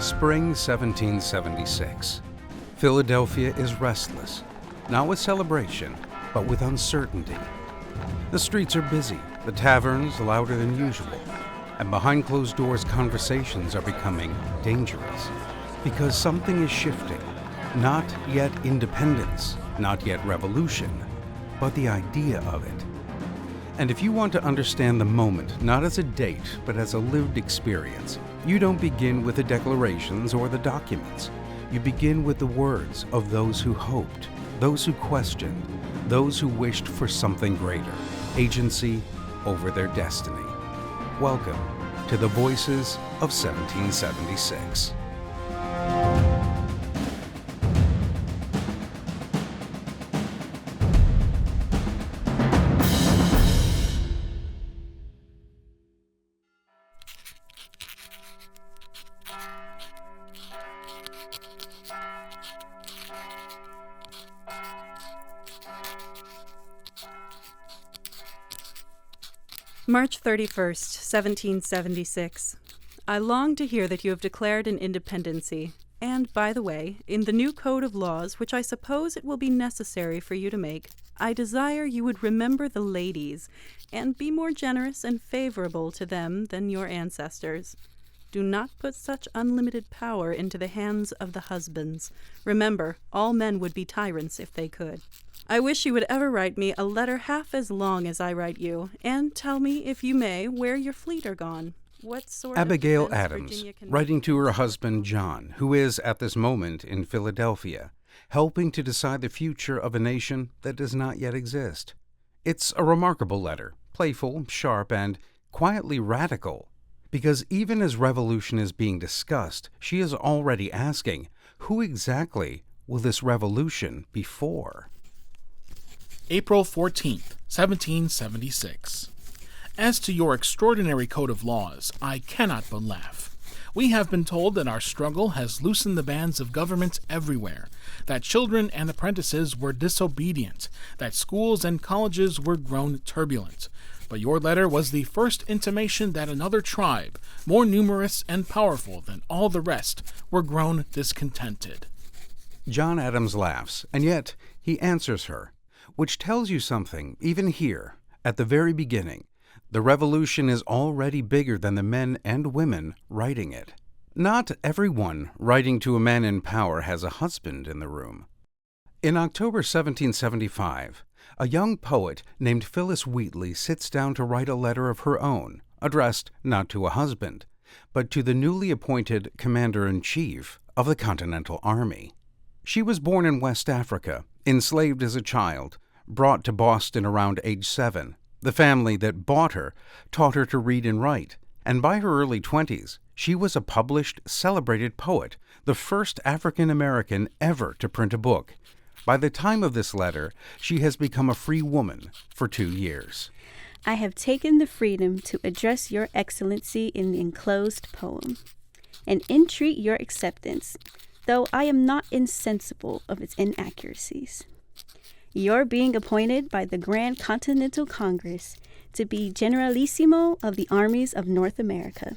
Spring 1776. Philadelphia is restless, not with celebration, but with uncertainty. The streets are busy, the taverns louder than usual, and behind closed doors conversations are becoming dangerous. Because something is shifting. Not yet independence, not yet revolution, but the idea of it. And if you want to understand the moment, not as a date, but as a lived experience, you don't begin with the declarations or the documents. You begin with the words of those who hoped, those who questioned, those who wished for something greater, agency over their destiny. Welcome to the Voices of 1776. March 31st, 1776. I long to hear that you have declared an independency. And, by the way, in the new code of laws, which I suppose it will be necessary for you to make, I desire you would remember the ladies, and be more generous and favorable to them than your ancestors. Do not put such unlimited power into the hands of the husbands. Remember, all men would be tyrants if they could. I wish you would ever write me a letter half as long as I write you, and tell me, if you may, where your fleet are gone. What sort Abigail of Adams, writing to her husband John, who is at this moment in Philadelphia, helping to decide the future of a nation that does not yet exist. It's a remarkable letter, playful, sharp, and quietly radical, because even as revolution is being discussed, she is already asking, who exactly will this revolution be for? April 14th, 1776. As to your extraordinary code of laws, I cannot but laugh. We have been told that our struggle has loosened the bands of government everywhere, that children and apprentices were disobedient, that schools and colleges were grown turbulent. But your letter was the first intimation that another tribe, more numerous and powerful than all the rest, were grown discontented. John Adams laughs, and yet he answers her, which tells you something, even here, at the very beginning. The revolution is already bigger than the men and women writing it. Not everyone writing to a man in power has a husband in the room. In October 1775, a young poet named Phyllis Wheatley sits down to write a letter of her own, addressed not to a husband, but to the newly appointed Commander-in-Chief of the Continental Army. She was born in West Africa, enslaved as a child, brought to Boston around age 7. The family that bought her taught her to read and write, and by her early 20s, she was a published, celebrated poet, the first African-American ever to print a book. By the time of this letter, she has become a free woman for 2 years. I have taken the freedom to address your excellency in the enclosed poem, and entreat your acceptance, though I am not insensible of its inaccuracies. Your being appointed by the Grand Continental Congress to be Generalissimo of the armies of North America,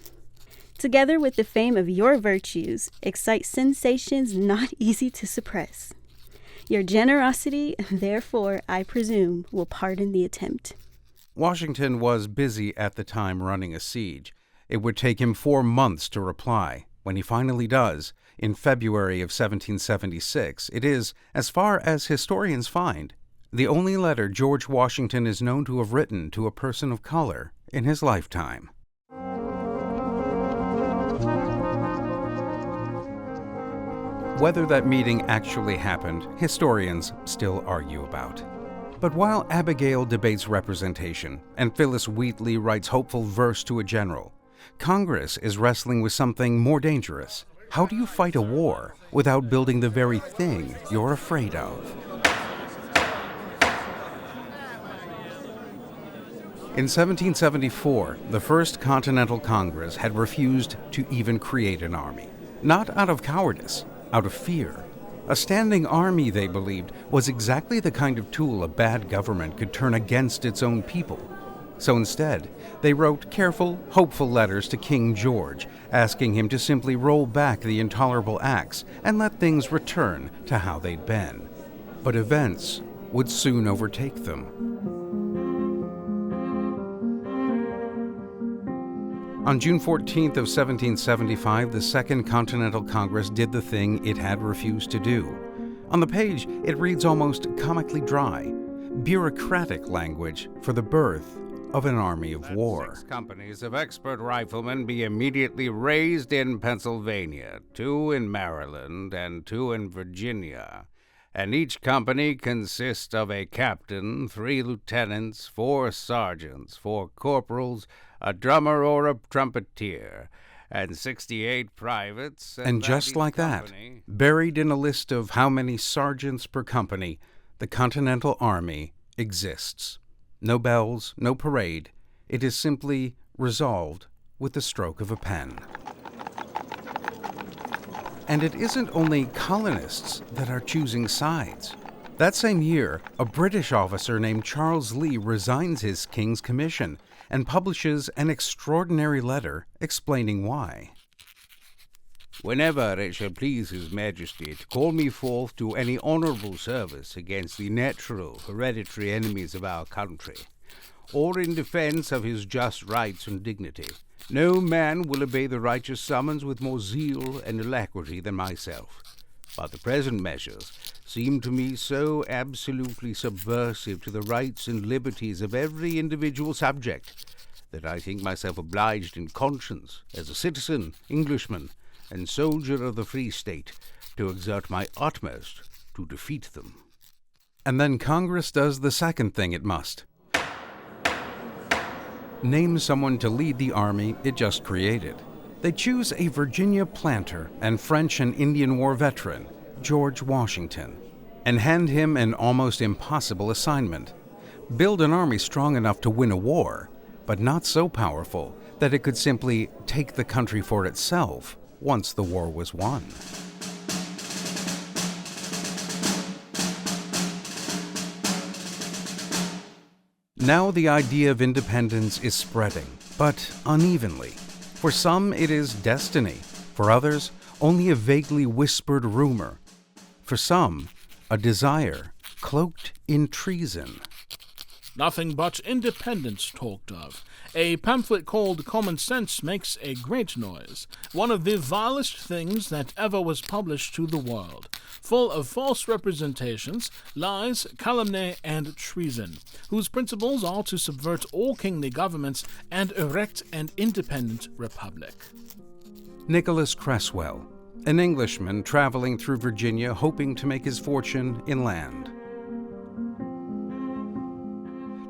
together with the fame of your virtues, excites sensations not easy to suppress. Your generosity, therefore, I presume, will pardon the attempt. Washington was busy at the time running a siege. It would take him 4 months to reply. When he finally does, in February of 1776, it is, as far as historians find, the only letter George Washington is known to have written to a person of color in his lifetime. Whether that meeting actually happened, historians still argue about. But while Abigail debates representation and Phyllis Wheatley writes hopeful verse to a general, Congress is wrestling with something more dangerous. How do you fight a war without building the very thing you're afraid of? In 1774, the First Continental Congress had refused to even create an army. Not out of cowardice, out of fear. A standing army, they believed, was exactly the kind of tool a bad government could turn against its own people. So instead, they wrote careful, hopeful letters to King George, asking him to simply roll back the intolerable acts and let things return to how they'd been. But events would soon overtake them. On June 14th of 1775, the Second Continental Congress did the thing it had refused to do. On the page, it reads almost comically dry, bureaucratic language for the birth of an army of war. 6 companies of expert riflemen be immediately raised in Pennsylvania, 2 in Maryland, and 2 in Virginia. And each company consists of a captain, 3 lieutenants, 4 sergeants, 4 corporals, a drummer or a trumpeter, and 68 privates. And just like that, buried in a list of how many sergeants per company, the Continental Army exists. No bells, no parade. It is simply resolved with the stroke of a pen. And it isn't only colonists that are choosing sides. That same year, a British officer named Charles Lee resigns his king's commission and publishes an extraordinary letter explaining why. Whenever it shall please His Majesty to call me forth to any honorable service against the natural, hereditary enemies of our country, or in defense of his just rights and dignity, no man will obey the righteous summons with more zeal and alacrity than myself. But the present measures seem to me so absolutely subversive to the rights and liberties of every individual subject that I think myself obliged in conscience, as a citizen, Englishman, and soldier of the Free State, to exert my utmost to defeat them. And then Congress does the second thing it must. Name someone to lead the army it just created. They choose a Virginia planter and French and Indian War veteran, George Washington, and hand him an almost impossible assignment. Build an army strong enough to win a war, but not so powerful that it could simply take the country for itself once the war was won. Now the idea of independence is spreading, but unevenly. For some, it is destiny. For others, only a vaguely whispered rumor. For some, a desire cloaked in treason. Nothing but independence talked of. A pamphlet called Common Sense makes a great noise, one of the vilest things that ever was published to the world, full of false representations, lies, calumny, and treason, whose principles are to subvert all kingly governments and erect an independent republic. Nicholas Creswell, an Englishman traveling through Virginia hoping to make his fortune inland.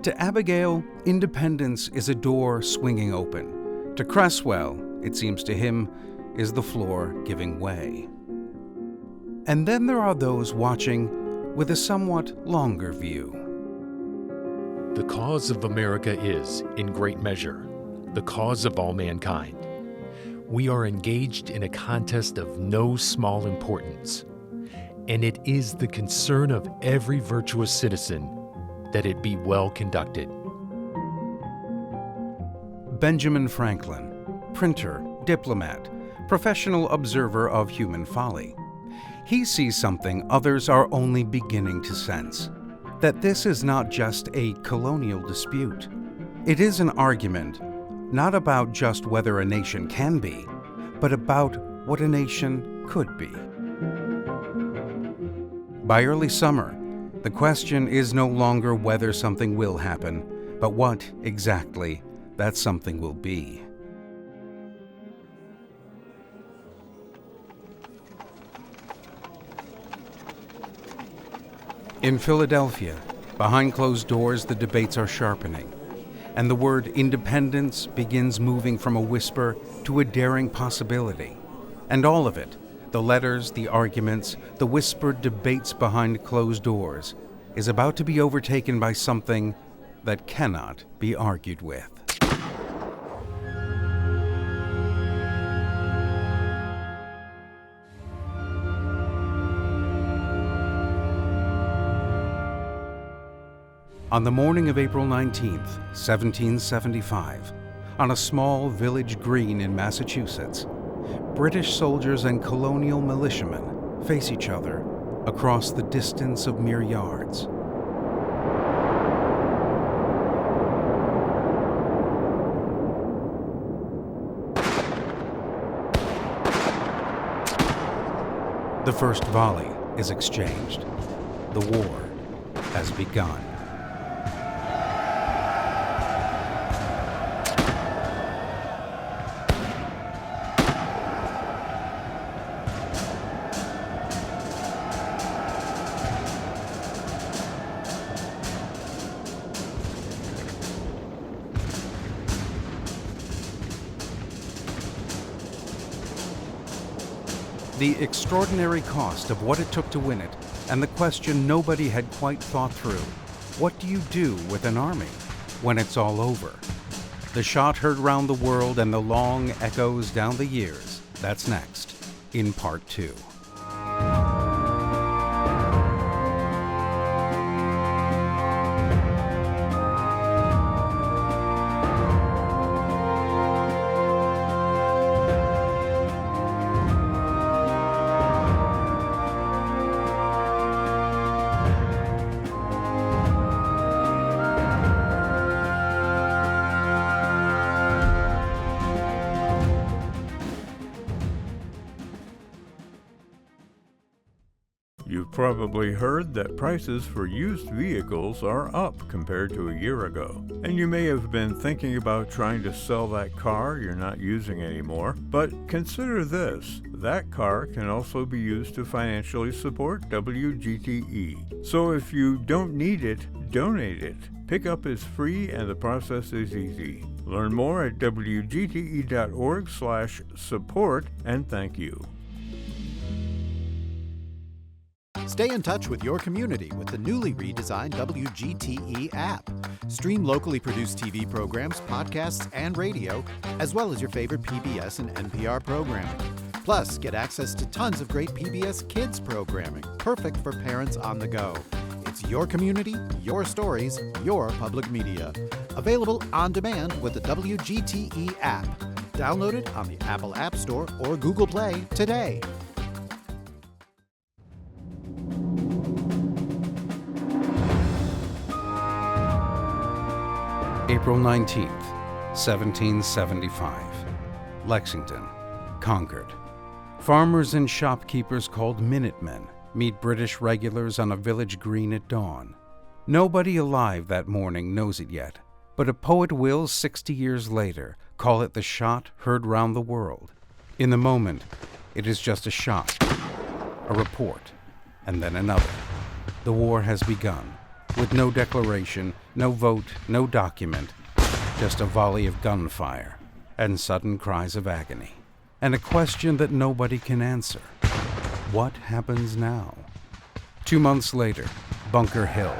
To Abigail, independence is a door swinging open. To Creswell, it seems to him, is the floor giving way. And then there are those watching with a somewhat longer view. The cause of America is, in great measure, the cause of all mankind. We are engaged in a contest of no small importance, and it is the concern of every virtuous citizen that it be well conducted. Benjamin Franklin, printer, diplomat, professional observer of human folly. He sees something others are only beginning to sense, that this is not just a colonial dispute. It is an argument not about just whether a nation can be, but about what a nation could be. By early summer, the question is no longer whether something will happen, but what exactly that something will be. In Philadelphia, behind closed doors, the debates are sharpening, and the word independence begins moving from a whisper to a daring possibility. And all of it, the letters, the arguments, the whispered debates behind closed doors, is about to be overtaken by something that cannot be argued with. On the morning of April 19th, 1775, on a small village green in Massachusetts, British soldiers and colonial militiamen face each other across the distance of mere yards. The first volley is exchanged. The war has begun. The extraordinary cost of what it took to win it, and the question nobody had quite thought through. What do you do with an army when it's all over? The shot heard round the world and the long echoes down the years. That's next, in Part 2. You've probably heard that prices for used vehicles are up compared to a year ago. And you may have been thinking about trying to sell that car you're not using anymore. But consider this, that car can also be used to financially support WGTE. So if you don't need it, donate it. Pickup is free and the process is easy. Learn more at wgte.org/support, and thank you. Stay in touch with your community with the newly redesigned WGTE app. Stream locally produced TV programs, podcasts, and radio, as well as your favorite PBS and NPR programming. Plus, get access to tons of great PBS Kids programming, perfect for parents on the go. It's your community, your stories, your public media. Available on demand with the WGTE app. Download it on the Apple App Store or Google Play today. April 19th, 1775. Lexington, Concord. Farmers and shopkeepers called Minutemen meet British regulars on a village green at dawn. Nobody alive that morning knows it yet, but a poet will, 60 years later, call it the shot heard round the world. In the moment, it is just a shot, a report, and then another. The war has begun. With no declaration, no vote, no document, just a volley of gunfire and sudden cries of agony, and a question that nobody can answer. What happens now? 2 months later, Bunker Hill.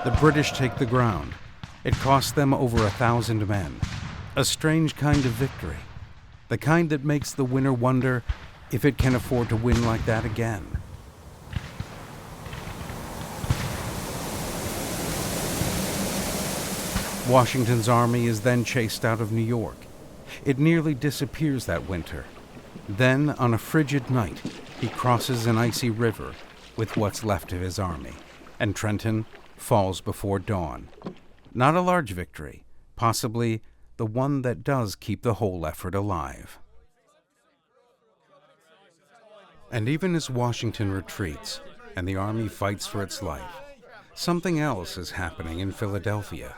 The British take the ground. It cost them over 1,000 men. A strange kind of victory. The kind that makes the winner wonder if it can afford to win like that again. Washington's army is then chased out of New York. It nearly disappears that winter. Then, on a frigid night, he crosses an icy river with what's left of his army, and Trenton falls before dawn. Not a large victory, possibly the one that does keep the whole effort alive. And even as Washington retreats and the army fights for its life, something else is happening in Philadelphia.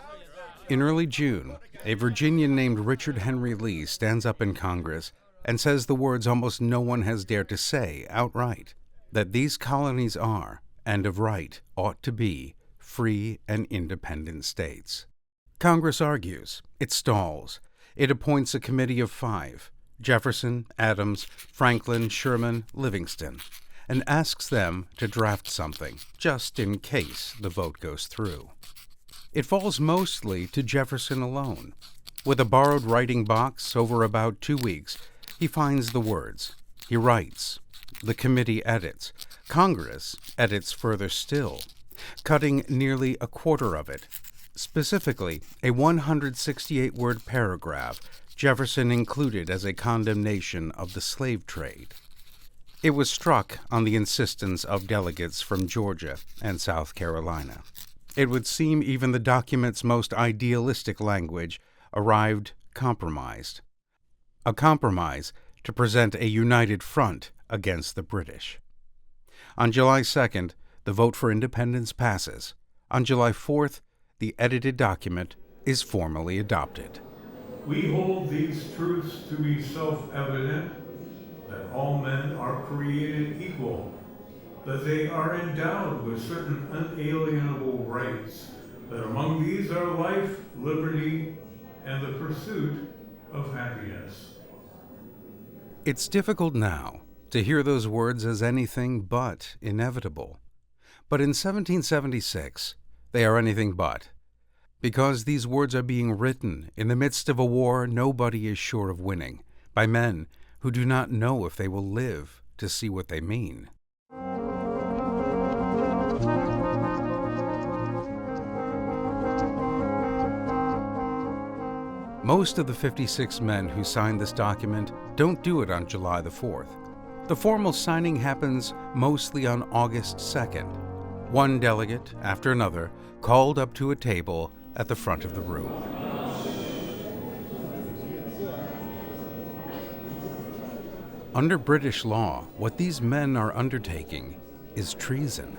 In early June, a Virginian named Richard Henry Lee stands up in Congress and says the words almost no one has dared to say outright, that these colonies are, and of right ought to be, free and independent states. Congress argues, it stalls, it appoints a committee of 5, Jefferson, Adams, Franklin, Sherman, Livingston, and asks them to draft something, just in case the vote goes through. It falls mostly to Jefferson alone. With a borrowed writing box, over about 2 weeks, he finds the words. He writes. The committee edits. Congress edits further still, cutting nearly a quarter of it. Specifically, a 168-word paragraph Jefferson included as a condemnation of the slave trade. It was struck on the insistence of delegates from Georgia and South Carolina. It would seem even the document's most idealistic language arrived compromised. A compromise to present a united front against the British. On July 2nd, the vote for independence passes. On July 4th, the edited document is formally adopted. We hold these truths to be self-evident, that all men are created equal, that they are endowed with certain unalienable rights, that among these are life, liberty, and the pursuit of happiness. It's difficult now to hear those words as anything but inevitable. But in 1776, they are anything but. Because these words are being written in the midst of a war nobody is sure of winning, by men who do not know if they will live to see what they mean. Most of the 56 men who signed this document don't do it on July the 4th. The formal signing happens mostly on August 2nd. One delegate after another called up to a table at the front of the room. Under British law, what these men are undertaking is treason.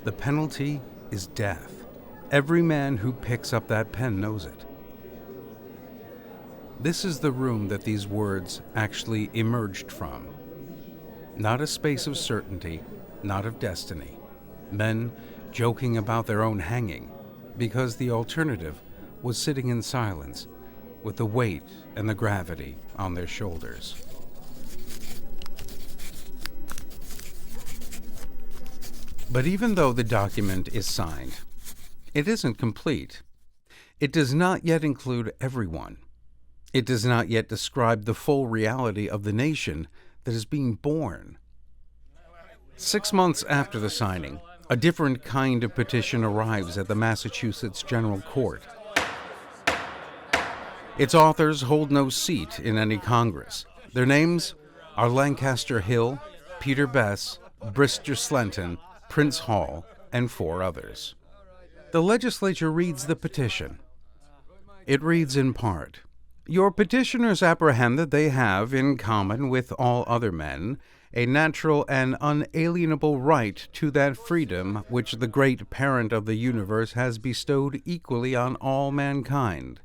The penalty is death. Every man who picks up that pen knows it. This is the room that these words actually emerged from. Not a space of certainty, not of destiny. Men joking about their own hanging, because the alternative was sitting in silence, with the weight and the gravity on their shoulders. But even though the document is signed, it isn't complete. It does not yet include everyone. It does not yet describe the full reality of the nation that is being born. 6 months after the signing, a different kind of petition arrives at the Massachusetts General Court. Its authors hold no seat in any Congress. Their names are Lancaster Hill, Peter Bess, Brister Slenton, Prince Hall, and 4 others. The legislature reads the petition. It reads in part, "Your petitioners apprehend that they have, in common with all other men, a natural and unalienable right to that freedom which the great parent of the universe has bestowed equally on all mankind,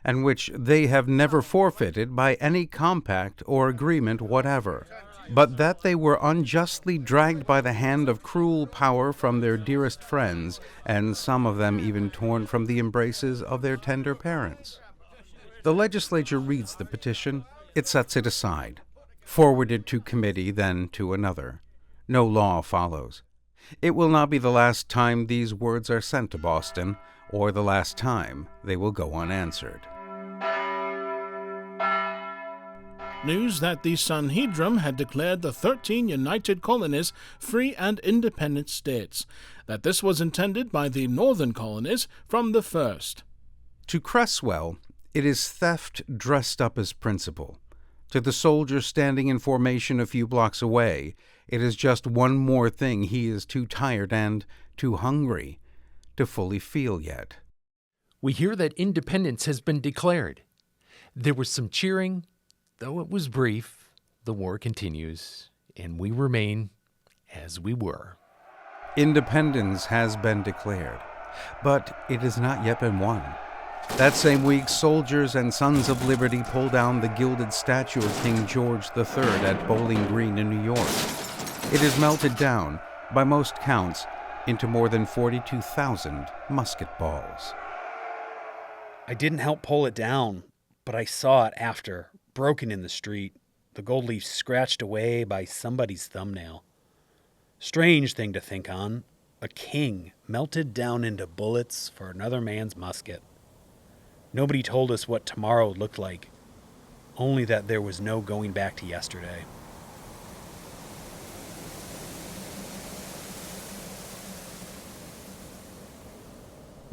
and which they have never forfeited by any compact or agreement whatever, but that they were unjustly dragged by the hand of cruel power from their dearest friends, and some of them even torn from the embraces of their tender parents." The legislature reads the petition. It sets it aside. Forwarded to committee, then to another. No law follows. It will not be the last time these words are sent to Boston, or the last time they will go unanswered. News that the Sanhedrin had declared the 13 united colonies free and independent states, that this was intended by the northern colonies from the first. To Cresswell, it is theft dressed up as principle. To the soldier standing in formation a few blocks away, it is just one more thing he is too tired and too hungry to fully feel yet. We hear that independence has been declared. There was some cheering, though it was brief. The war continues, and we remain as we were. Independence has been declared, but it has not yet been won. That same week, soldiers and Sons of Liberty pull down the gilded statue of King George III at Bowling Green in New York. It is melted down, by most counts, into more than 42,000 musket balls. I didn't help pull it down, but I saw it after, broken in the street, the gold leaf scratched away by somebody's thumbnail. Strange thing to think on, a king melted down into bullets for another man's musket. Nobody told us what tomorrow looked like, only that there was no going back to yesterday.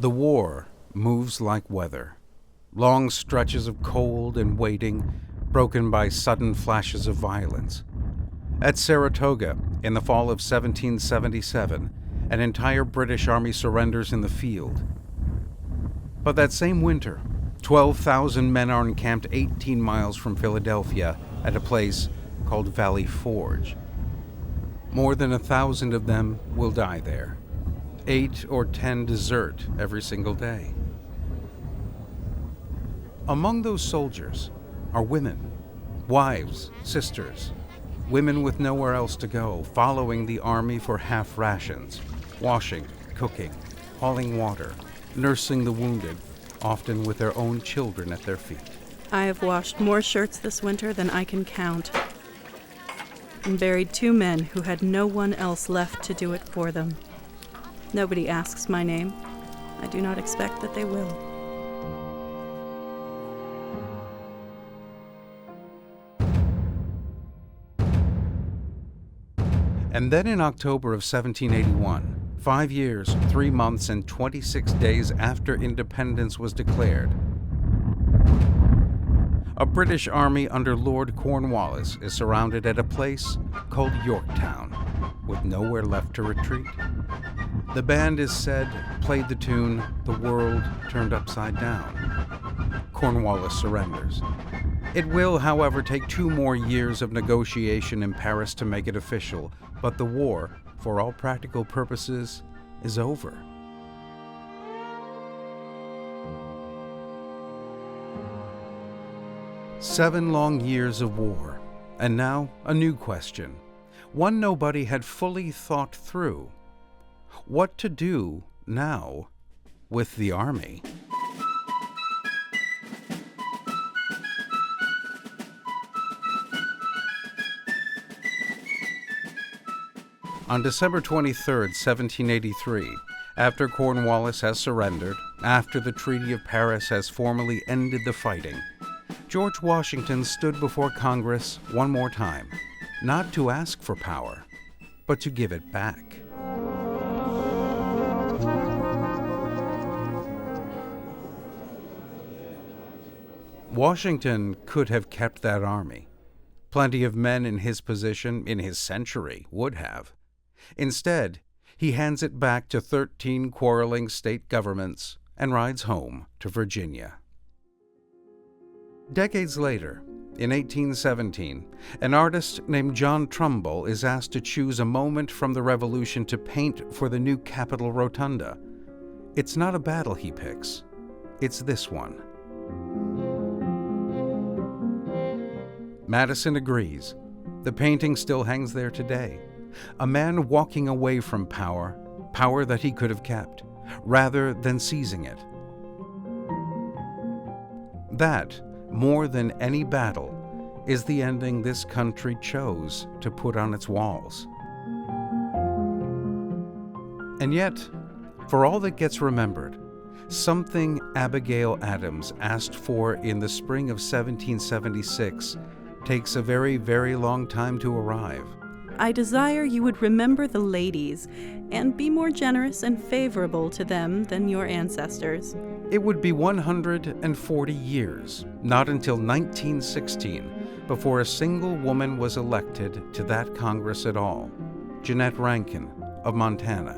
The war moves like weather. Long stretches of cold and waiting, broken by sudden flashes of violence. At Saratoga, in the fall of 1777, an entire British army surrenders in the field. But that same winter, 12,000 men are encamped 18 miles from Philadelphia at a place called Valley Forge. More than 1,000 of them will die there. 8 or 10 desert every single day. Among those soldiers are women, wives, sisters, women with nowhere else to go, following the army for half rations, washing, cooking, hauling water, nursing the wounded, often with their own children at their feet. I have washed more shirts this winter than I can count, and buried 2 men who had no one else left to do it for them. Nobody asks my name. I do not expect that they will. And then in October of 1781, 5 years, 3 months, and 26 days after independence was declared, a British army under Lord Cornwallis is surrounded at a place called Yorktown, with nowhere left to retreat. The band is said played the tune "The World Turned Upside Down." Cornwallis surrenders. It will, however, take 2 more years of negotiation in Paris to make it official, but the war, for all practical purposes, is over. Seven long years of war, and now a new question, one nobody had fully thought through. What to do now with the army? On December 23, 1783, after Cornwallis has surrendered, after the Treaty of Paris has formally ended the fighting, George Washington stood before Congress one more time, not to ask for power, but to give it back. Washington could have kept that army. Plenty of men in his position, in his century, would have. Instead, he hands it back to 13 quarreling state governments and rides home to Virginia. Decades later, in 1817, an artist named John Trumbull is asked to choose a moment from the Revolution to paint for the new Capitol Rotunda. It's not a battle he picks. It's this one. Madison agrees. The painting still hangs there today. A man walking away from power, power that he could have kept, rather than seizing it. That, more than any battle, is the ending this country chose to put on its walls. And yet, for all that gets remembered, something Abigail Adams asked for in the spring of 1776 takes a very, very long time to arrive. I desire you would remember the ladies and be more generous and favorable to them than your ancestors. It would be 140 years, not until 1916, before a single woman was elected to that Congress at all, Jeanette Rankin of Montana.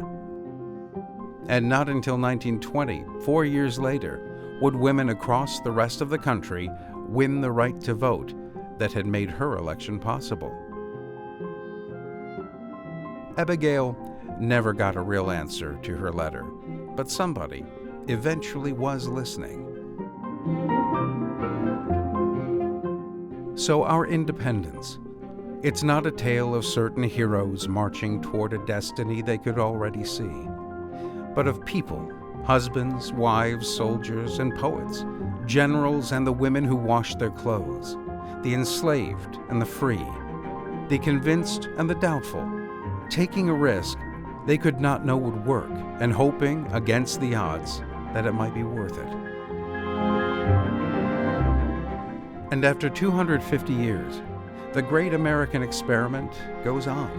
And not until 1920, 4 years later, would women across the rest of the country win the right to vote that had made her election possible. Abigail never got a real answer to her letter, but somebody eventually was listening. So our independence, it's not a tale of certain heroes marching toward a destiny they could already see, but of people, husbands, wives, soldiers, and poets, generals and the women who washed their clothes, the enslaved and the free, the convinced and the doubtful, taking a risk they could not know would work and hoping against the odds that it might be worth it. And after 250 years, the great American experiment goes on.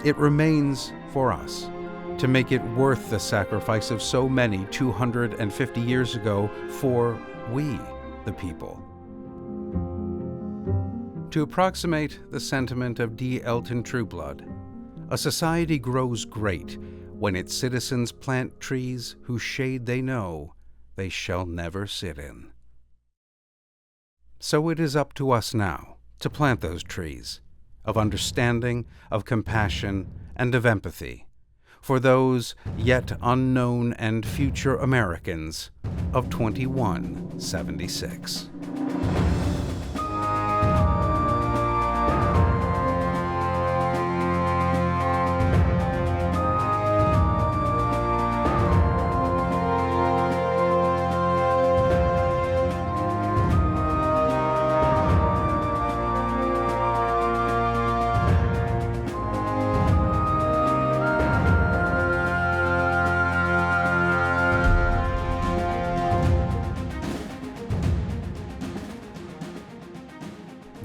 It remains for us, to make it worth the sacrifice of so many 250 years ago for we, the people. To approximate the sentiment of D. Elton Trueblood, a society grows great when its citizens plant trees whose shade they know they shall never sit in. So it is up to us now to plant those trees of understanding, of compassion, and of empathy for those yet unknown and future Americans of 2176.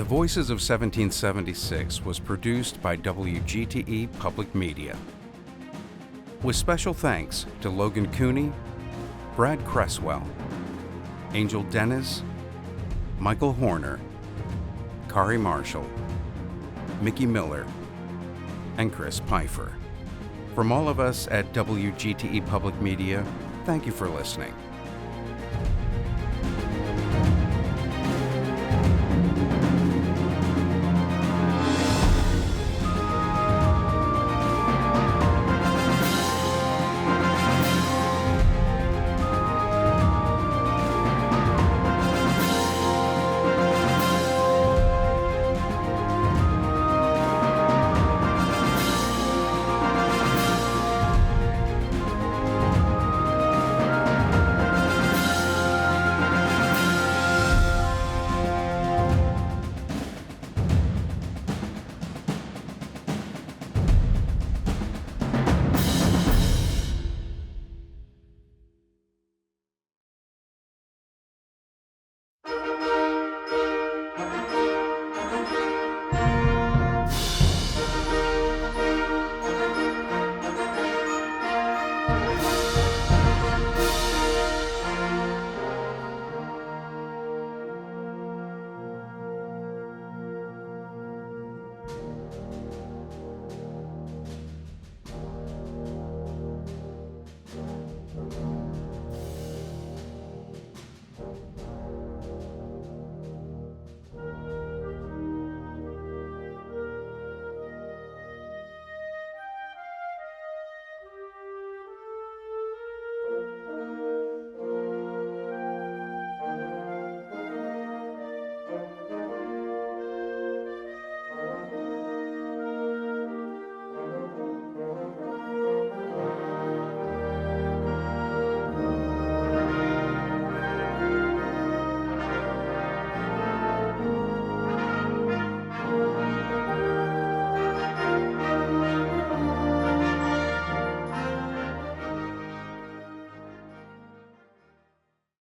The Voices of 1776 was produced by WGTE Public Media. With special thanks to Logan Cooney, Brad Cresswell, Angel Dennis, Michael Horner, Qarie Marshall, Mickey Miller, and Chris Pfeiffer. From all of us at WGTE Public Media, thank you for listening.